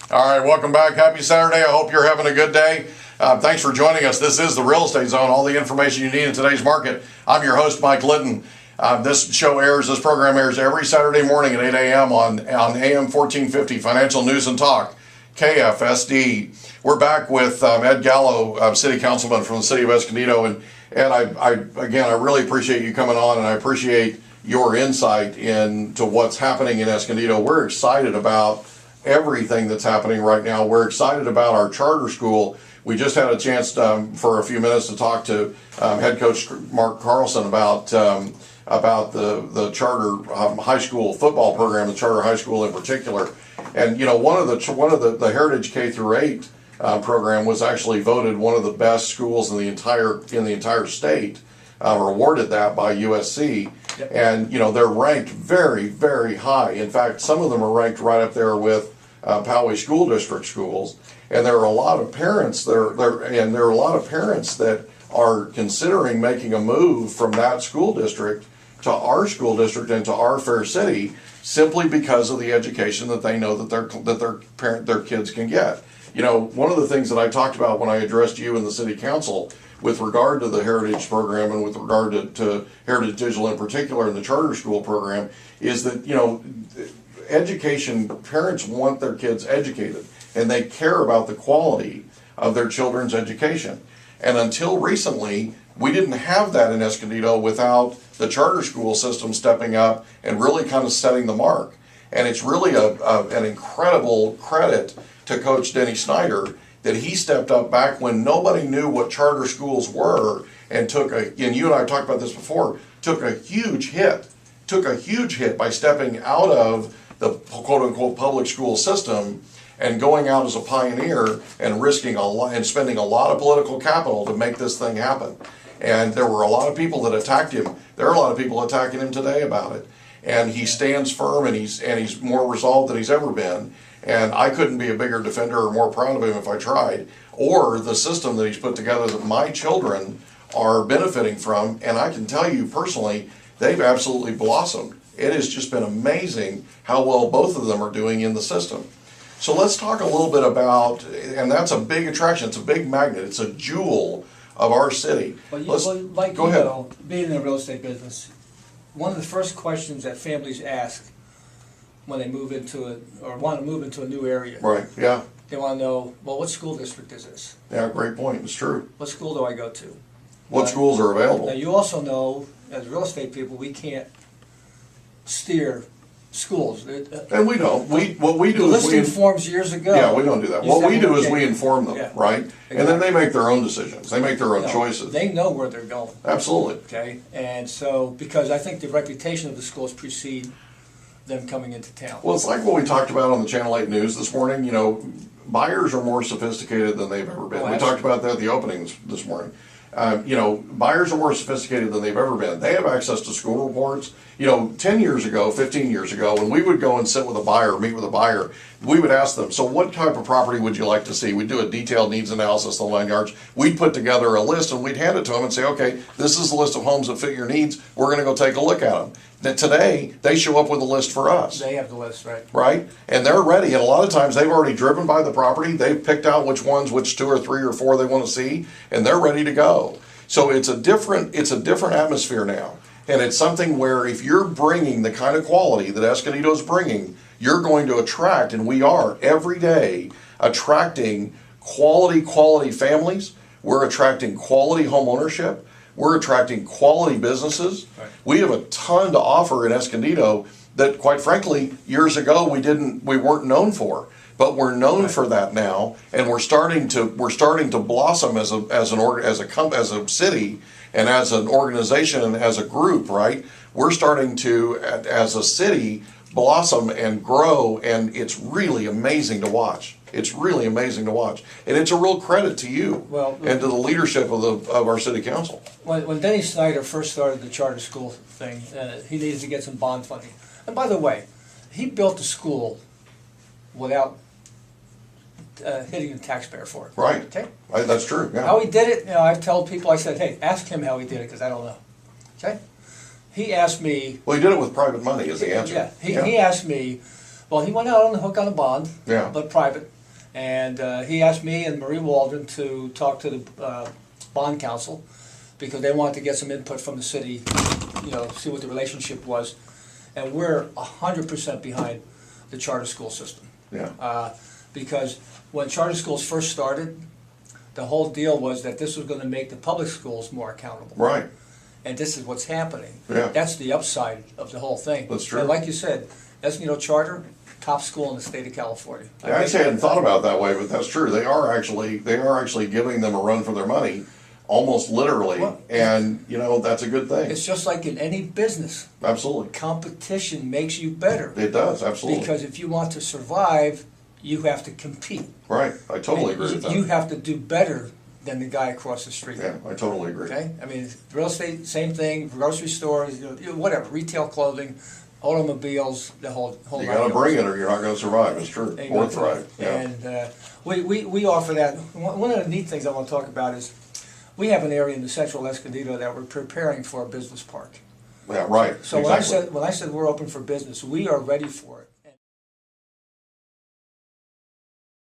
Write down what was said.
All right, welcome back. Happy Saturday. I hope you're having a good day. Thanks for joining us. This is the Real Estate Zone, all the information you need in today's market. I'm your host, Mike Litton. This program airs every Saturday morning at 8 a.m. on AM 1450, Financial News and Talk, KFSD. We're back with Ed Gallo, City Councilman from the City of Escondido. And I really appreciate you coming on, and I appreciate your insight into what's happening in Escondido. We're excited about everything that's happening right now. We're excited about our charter school. We just had a chance for a few minutes to talk to head coach Mark Carlson about the charter high school football program, the charter high school in particular. And one of the Heritage K through 8 program was actually voted one of the best schools in the entire state, or awarded that by USC. Yep. And they're ranked very, very high. In fact, some of them are ranked right up there with Poway School District schools. And there are a lot of parents there are a lot of parents that are considering making a move from that school district to our school district and to our fair city, simply because of the education that they know that their kids can get. One of the things that I talked about when I addressed you in the city council with regard to the Heritage program and with regard to Heritage Digital in particular and the charter school program is that, education, parents want their kids educated and they care about the quality of their children's education. And until recently, we didn't have that in Escondido without the charter school system stepping up and really kind of setting the mark. And it's really an incredible credit to Coach Denny Snyder that he stepped up back when nobody knew what charter schools were and and you and I talked about this before, took a huge hit by stepping out of the quote unquote public school system and going out as a pioneer and risking a lot and spending a lot of political capital to make this thing happen. And there were a lot of people that attacked him. There are a lot of people attacking him today about it. And he stands firm, and he's more resolved than he's ever been. And I couldn't be a bigger defender or more proud of him if I tried, or the system that he's put together that my children are benefiting from. And I can tell you personally, they've absolutely blossomed. It has just been amazing how well both of them are doing in the system. So let's talk a little bit about, and that's a big attraction, it's a big magnet, it's a jewel of our city. Go ahead. Being in the real estate business, one of the first questions that families ask when they move into it or want to move into a new area. Right, yeah. They want to know, well, what school district is this? Yeah, great point, it's true. What school do I go to? What schools are available? Now you also know, as real estate people, we can't steer schools. And we don't. What we do the is listing forms years ago. Yeah, we don't do that. What we do is we inform them, yeah, right? Exactly. And then they make their own decisions. They make their own choices. They know where they're going. Absolutely. Okay, and so because I think the reputation of the schools precede them coming into town. Well, it's like what we talked about on the Channel 8 News this morning. Buyers are more sophisticated than they've ever been. We talked about that at the openings this morning. Buyers are more sophisticated than they've ever been. They have access to school reports. 10 years ago, 15 years ago, when we would go and sit with a buyer, meet with a buyer, we would ask them, so what type of property would you like to see? We'd do a detailed needs analysis, the 9 yards. We'd put together a list and we'd hand it to them and say, okay, this is the list of homes that fit your needs. We're going to go take a look at them. Then today, they show up with a list for us. They have the list, right? Right? And they're ready. And a lot of times they've already driven by the property. They've picked out which 2 or 3 or 4 they want to see, and they're ready to go. So it's a different atmosphere now. And it's something where if you're bringing the kind of quality that Escondido is bringing, you're going to attract, and we are every day attracting quality families. We're attracting quality home ownership. We're attracting quality businesses. Right. We have a ton to offer in Escondido that, quite frankly, years ago we weren't known for. But we're known for that now, and we're starting to blossom as a city and as an organization and as a group, right? We're starting to, as a city, blossom and grow, and it's really amazing to watch. It's really amazing to watch, and it's a real credit to you and to the leadership of our city council. When Denny Snyder first started the charter school thing, he needed to get some bond funding. And by the way, he built the school without hitting the taxpayer for it. Right. Okay. That's true. Yeah. How he did it, I've told people, I said, hey, ask him how he did it because I don't know. Okay. He asked me. Well, he did it with private money, is the answer. Yeah. He asked me. Well, he went out on the hook on a bond. Yeah. But private. And he asked me and Marie Waldron to talk to the bond council because they wanted to get some input from the city, you know, see what the relationship was. And we're 100% behind the charter school system. Yeah. Because when charter schools first started, the whole deal was that this was going to make the public schools more accountable. Right. And this is what's happening. Yeah. That's the upside of the whole thing. That's true. And like you said, Escondido Charter, top school in the state of California. I actually hadn't thought about it that way, but that's true. They are actually giving them a run for their money, almost literally, Well, and you know that's a good thing. It's just like in any business. Absolutely, Competition makes you better. it does. Absolutely, Because if you want to survive, you have to compete. right. I totally agree with that. You have to do better than the guy across the street. Yeah, I totally agree. Okay? I mean, real estate, same thing, grocery stores, you know, whatever, retail clothing, automobiles, the whole You nine got to bring yards. it, or you're not going to survive. It's true, Ain't or nothing thrive. like- Yeah, And we offer that. One of the neat things I want to talk about is we have an area in the central Escondido that we're preparing for a business park. yeah, right. So exactly. when I said we're open for business, we are ready for it.